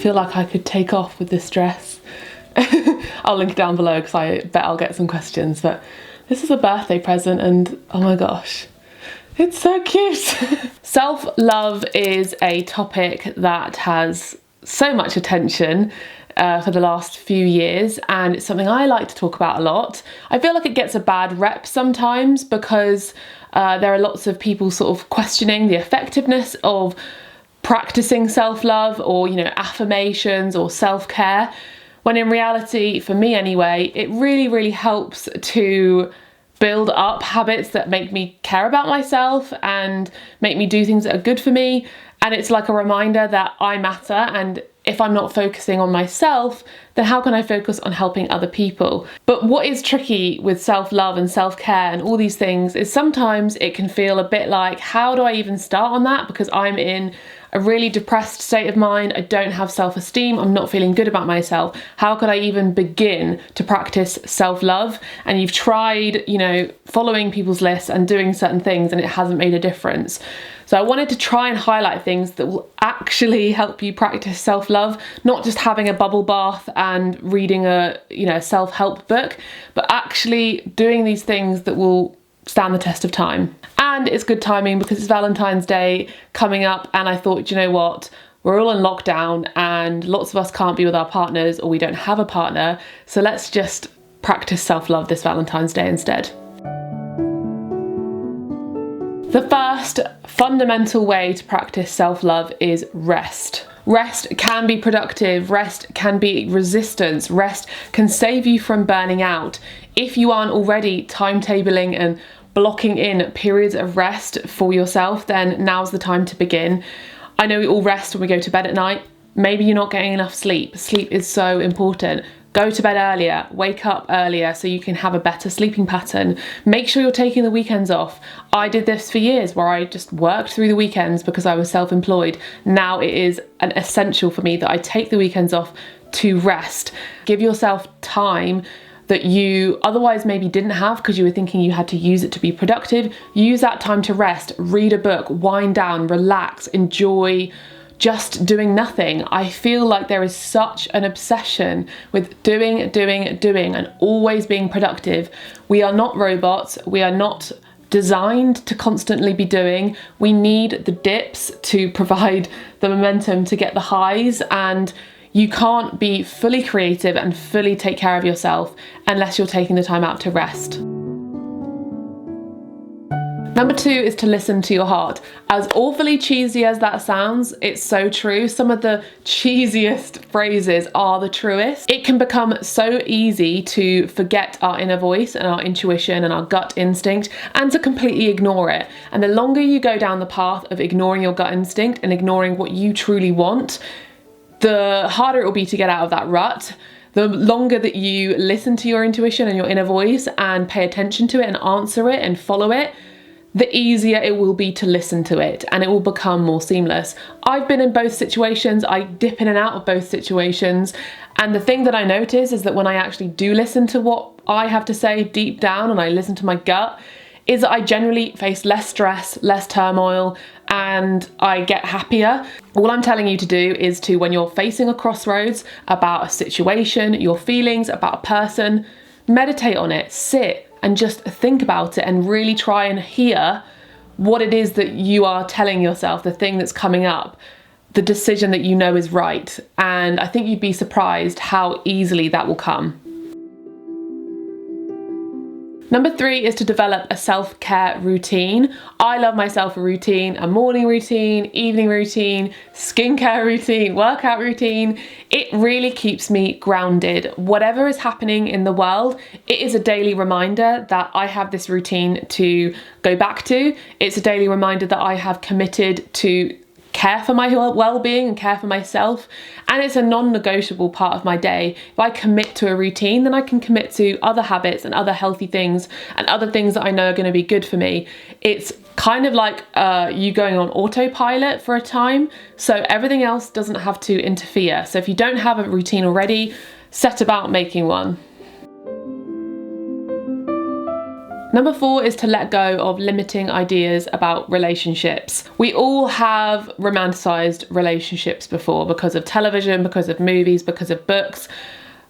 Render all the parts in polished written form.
feel like I could take off with this dress. I'll link it down below because I bet I'll get some questions, but this is a birthday present and oh my gosh, it's so cute. Self-love is a topic that has so much attention for the last few years, and it's something I like to talk about a lot. I feel like it gets a bad rep sometimes because there are lots of people sort of questioning the effectiveness of practicing self-love or, you know, affirmations or self-care, when in reality, for me anyway, it really helps to build up habits that make me care about myself and make me do things that are good for me. And it's like a reminder that I matter, and if I'm not focusing on myself, then how can I focus on helping other people? But what is tricky with self-love and self-care and all these things is sometimes it can feel a bit like, how do I even start on that? Because I'm in a really depressed state of mind, I don't have self-esteem, I'm not feeling good about myself. How could I even begin to practice self-love? And you've tried, you know, following people's lists and doing certain things and it hasn't made a difference. So I wanted to try and highlight things that will actually help you practice self-love, not just having a bubble bath and reading a, you know, self-help book, but actually doing these things that will stand the test of time. And it's good timing because it's Valentine's Day coming up, and I thought, you know what, we're all in lockdown and lots of us can't be with our partners, or we don't have a partner, so let's just practice self-love this Valentine's Day instead. The first fundamental way to practice self-love is rest. Rest can be productive, rest can be resistance, rest can save you from burning out. If you aren't already timetabling and blocking in periods of rest for yourself, then now's the time to begin. I know we all rest when we go to bed at night. Maybe you're not getting enough sleep. Sleep is so important. Go to bed earlier, wake up earlier so you can have a better sleeping pattern. Make sure you're taking the weekends off. I did this for years where I just worked through the weekends because I was self-employed. Now it is an essential for me that I take the weekends off to rest. Give yourself time that you otherwise maybe didn't have because you were thinking you had to use it to be productive. Use that time to rest, read a book, wind down, relax, enjoy just doing nothing. I feel like there is such an obsession with doing and always being productive. We are not robots. We are not designed to constantly be doing. We need the dips to provide the momentum to get the highs, and you can't be fully creative and fully take care of yourself unless you're taking the time out to rest. Number 2 is to listen to your heart. As awfully cheesy as that sounds, it's so true. Some of the cheesiest phrases are the truest. It can become so easy to forget our inner voice and our intuition and our gut instinct and to completely ignore it. And the longer you go down the path of ignoring your gut instinct and ignoring what you truly want, the harder it will be to get out of that rut. The longer that you listen to your intuition and your inner voice and pay attention to it and answer it and follow it, the easier it will be to listen to it, and it will become more seamless. I've been in both situations. I dip in and out of both situations. And the thing that I notice is that when I actually do listen to what I have to say deep down and I listen to my gut, is that I generally face less stress, less turmoil, and I get happier. All I'm telling you to do is to, when you're facing a crossroads about a situation, your feelings about a person, meditate on it, sit and just think about it and really try and hear what it is that you are telling yourself, the thing that's coming up, the decision that you know is right. And I think you'd be surprised how easily that will come. Number 3 is to develop a self-care routine. I love myself a routine, a morning routine, evening routine, skincare routine, workout routine. It really keeps me grounded. Whatever is happening in the world, it is a daily reminder that I have this routine to go back to. It's a daily reminder that I have committed to care for my well-being and care for myself, and it's a non-negotiable part of my day. If I commit to a routine, then I can commit to other habits and other healthy things and other things that I know are going to be good for me. It's kind of like you going on autopilot for a time, so everything else doesn't have to interfere. So if you don't have a routine already, set about making one. Number 4 is to let go of limiting ideas about relationships. We all have romanticized relationships before because of television, because of movies, because of books.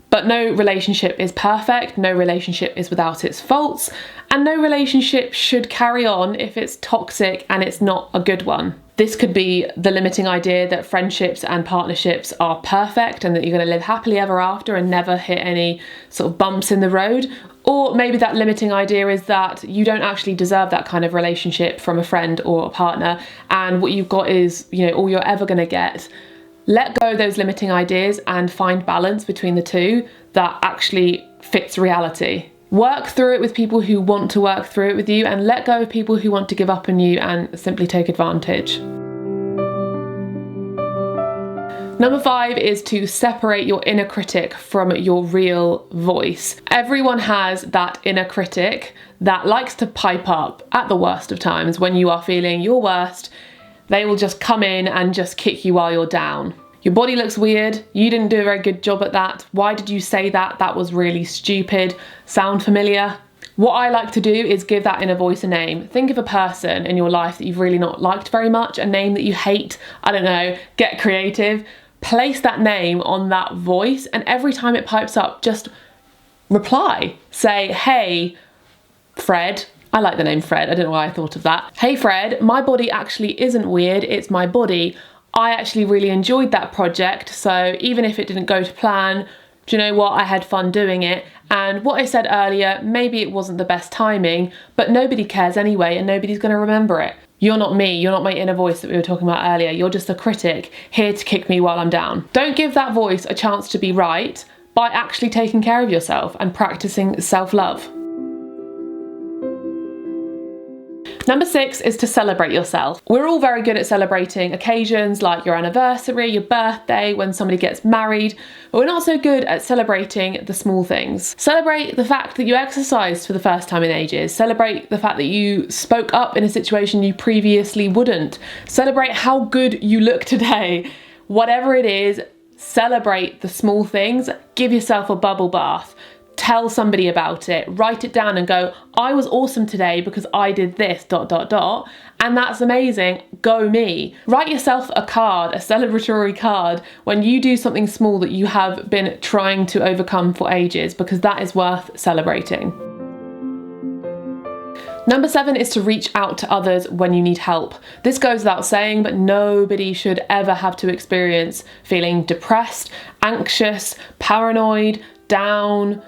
But no relationship is perfect, no relationship is without its faults, and no relationship should carry on if it's toxic and it's not a good one. This could be the limiting idea that friendships and partnerships are perfect and that you're going to live happily ever after and never hit any sort of bumps in the road. Or maybe that limiting idea is that you don't actually deserve that kind of relationship from a friend or a partner, and what you've got is, all you're ever going to get. Let go of those limiting ideas and find balance between the two that actually fits reality. Work through it with people who want to work through it with you, and let go of people who want to give up on you and simply take advantage. Number 5 is to separate your inner critic from your real voice. Everyone has that inner critic that likes to pipe up at the worst of times. When you are feeling your worst, they will just come in and just kick you while you're down. Your body looks weird, you didn't do a very good job at that, why did you say that? That was really stupid. Sound familiar? What I like to do is give that inner voice a name. Think of a person in your life that you've really not liked very much, a name that you hate, I don't know, get creative. Place that name on that voice, and every time it pipes up, just reply. Say, hey, Fred. I like the name Fred, I don't know why I thought of that. Hey Fred, my body actually isn't weird, it's my body. I actually really enjoyed that project, so even if it didn't go to plan, do you know what? I had fun doing it. And what I said earlier, maybe it wasn't the best timing, but nobody cares anyway and nobody's going to remember it. You're not me, you're not my inner voice that we were talking about earlier. You're just a critic, here to kick me while I'm down. Don't give that voice a chance to be right by actually taking care of yourself and practicing self-love. Number 6 is to celebrate yourself. We're all very good at celebrating occasions like your anniversary, your birthday, when somebody gets married, but we're not so good at celebrating the small things. Celebrate the fact that you exercised for the first time in ages. Celebrate the fact that you spoke up in a situation you previously wouldn't. Celebrate how good you look today. Whatever it is, celebrate the small things. Give yourself a bubble bath. Tell somebody about it, write it down and go, I was awesome today because I did this, ... and that's amazing, go me. Write yourself a card, a celebratory card, when you do something small that you have been trying to overcome for ages, because that is worth celebrating. Number 7 is to reach out to others when you need help. This goes without saying, but nobody should ever have to experience feeling depressed, anxious, paranoid, down,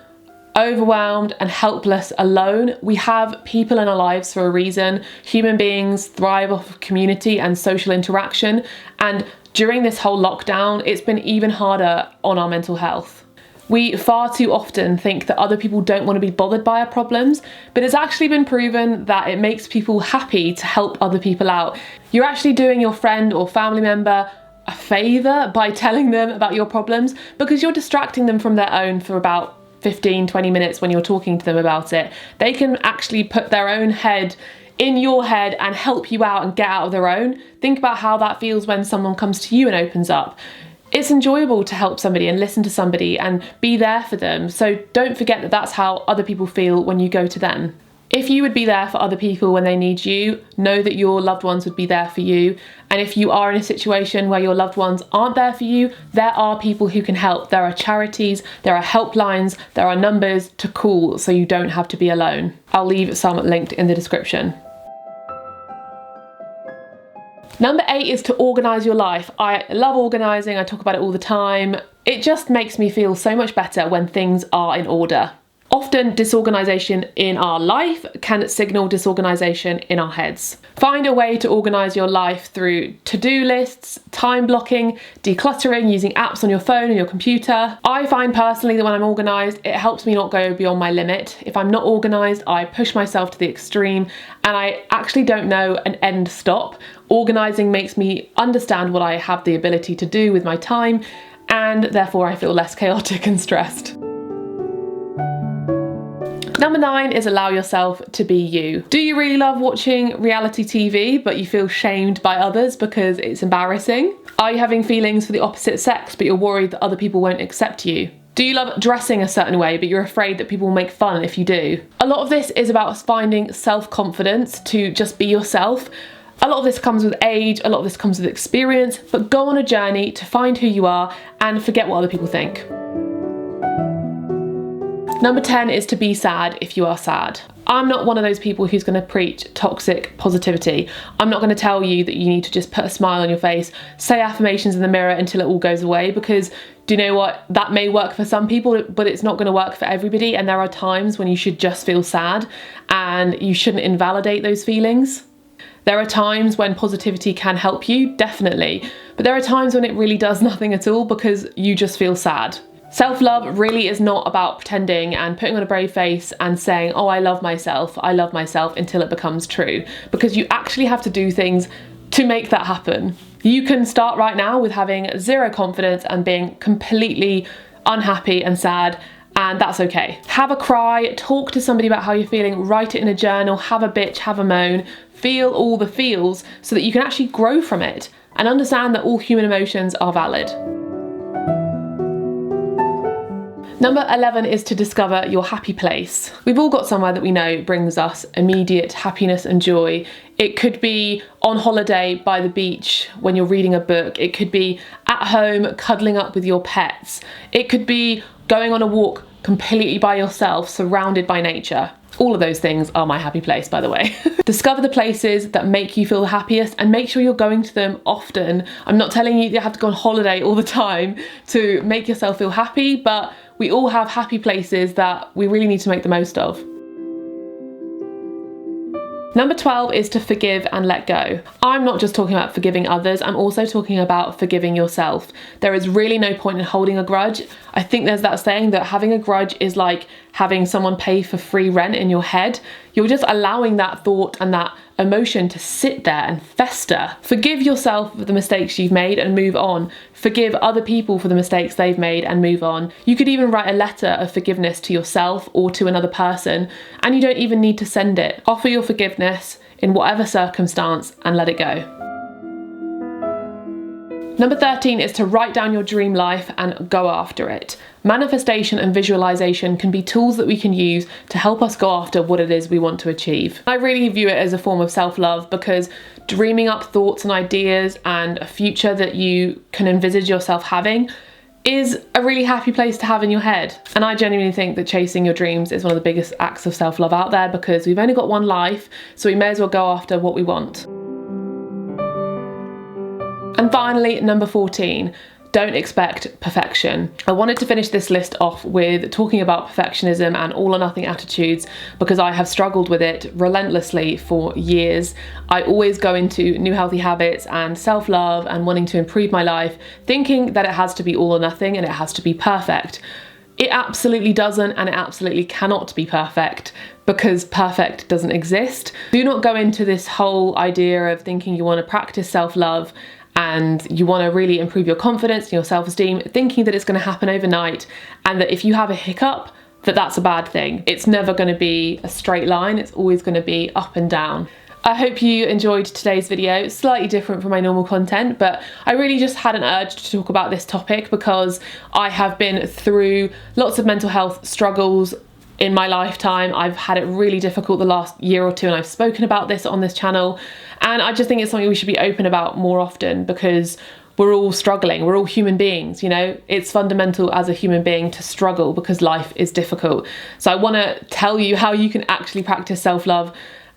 overwhelmed and helpless alone. We have people in our lives for a reason. Human beings thrive off of community and social interaction, and during this whole lockdown, it's been even harder on our mental health. We far too often think that other people don't want to be bothered by our problems, but it's actually been proven that it makes people happy to help other people out. You're actually doing your friend or family member a favour by telling them about your problems, because you're distracting them from their own for about 15-20 minutes when you're talking to them about it. They can actually put their own head in your head and help you out and get out of their own. Think about how that feels when someone comes to you and opens up. It's enjoyable to help somebody and listen to somebody and be there for them. So don't forget that that's how other people feel when you go to them. If you would be there for other people when they need you, know that your loved ones would be there for you. And if you are in a situation where your loved ones aren't there for you, there are people who can help. There are charities, there are helplines, there are numbers to call, so you don't have to be alone. I'll leave some linked in the description. Number 8 is to organise your life. I love organising, I talk about it all the time. It just makes me feel so much better when things are in order. Often disorganisation in our life can signal disorganisation in our heads. Find a way to organise your life through to-do lists, time blocking, decluttering, using apps on your phone and your computer. I find personally that when I'm organised, it helps me not go beyond my limit. If I'm not organised, I push myself to the extreme and I actually don't know an end stop. Organising makes me understand what I have the ability to do with my time, and therefore I feel less chaotic and stressed. Number 9 is allow yourself to be you. Do you really love watching reality TV but you feel shamed by others because it's embarrassing? Are you having feelings for the opposite sex but you're worried that other people won't accept you? Do you love dressing a certain way, but you're afraid that people will make fun if you do? A lot of this is about finding self-confidence to just be yourself. A lot of this comes with age, a lot of this comes with experience, but go on a journey to find who you are and forget what other people think. Number 10 is to be sad if you are sad. I'm not one of those people who's going to preach toxic positivity. I'm not going to tell you that you need to just put a smile on your face, say affirmations in the mirror until it all goes away, because do you know what? That may work for some people, but it's not going to work for everybody. And there are times when you should just feel sad and you shouldn't invalidate those feelings. There are times when positivity can help you, definitely, but there are times when it really does nothing at all because you just feel sad. Self-love really is not about pretending and putting on a brave face and saying, oh, I love myself until it becomes true, because you actually have to do things to make that happen. You can start right now with having zero confidence and being completely unhappy and sad, and that's okay. Have a cry, talk to somebody about how you're feeling, write it in a journal, have a bitch, have a moan, feel all the feels so that you can actually grow from it and understand that all human emotions are valid. Number 11 is to discover your happy place. We've all got somewhere that we know brings us immediate happiness and joy. It could be on holiday by the beach when you're reading a book. It could be at home cuddling up with your pets. It could be going on a walk completely by yourself, surrounded by nature. All of those things are my happy place, by the way. Discover the places that make you feel the happiest and make sure you're going to them often. I'm not telling you have to go on holiday all the time to make yourself feel happy, but we all have happy places that we really need to make the most of. Number 12 is to forgive and let go. I'm not just talking about forgiving others, I'm also talking about forgiving yourself. There is really no point in holding a grudge. I think there's that saying that having a grudge is like having someone pay for free rent in your head. You're just allowing that thought and that emotion to sit there and fester. Forgive yourself for the mistakes you've made and move on. Forgive other people for the mistakes they've made and move on. You could even write a letter of forgiveness to yourself or to another person, and you don't even need to send it. Offer your forgiveness in whatever circumstance and let it go. Number 13 is to write down your dream life and go after it. Manifestation and visualization can be tools that we can use to help us go after what it is we want to achieve. I really view it as a form of self-love because dreaming up thoughts and ideas and a future that you can envisage yourself having is a really happy place to have in your head. And I genuinely think that chasing your dreams is one of the biggest acts of self-love out there, because we've only got one life, so we may as well go after what we want. And finally, number 14, don't expect perfection. I wanted to finish this list off with talking about perfectionism and all or nothing attitudes because I have struggled with it relentlessly for years. I always go into new healthy habits and self-love and wanting to improve my life, thinking that it has to be all or nothing and it has to be perfect. It absolutely doesn't, and it absolutely cannot be perfect, because perfect doesn't exist. Do not go into this whole idea of thinking you want to practice self-love and you want to really improve your confidence and your self-esteem, thinking that it's going to happen overnight and that if you have a hiccup, that's a bad thing. It's never going to be a straight line, it's always going to be up and down. I hope you enjoyed today's video. Slightly different from my normal content, but I really just had an urge to talk about this topic because I have been through lots of mental health struggles in my lifetime. I've had it really difficult the last year or two, and I've spoken about this on this channel, and I just think it's something we should be open about more often because we're all struggling, we're all human beings, you know? It's fundamental as a human being to struggle because life is difficult. So I want to tell you how you can actually practice self-love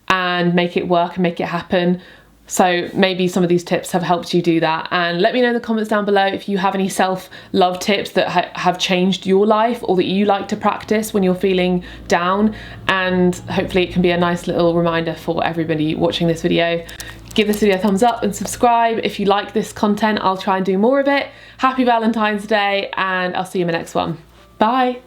and make it work and make it happen. So maybe some of these tips have helped you do that. And let me know in the comments down below if you have any self-love tips that have changed your life or that you like to practice when you're feeling down. And hopefully it can be a nice little reminder for everybody watching this video. Give this video a thumbs up and subscribe if you like this content. I'll try and do more of it. Happy Valentine's Day, and I'll see you in my next one. Bye.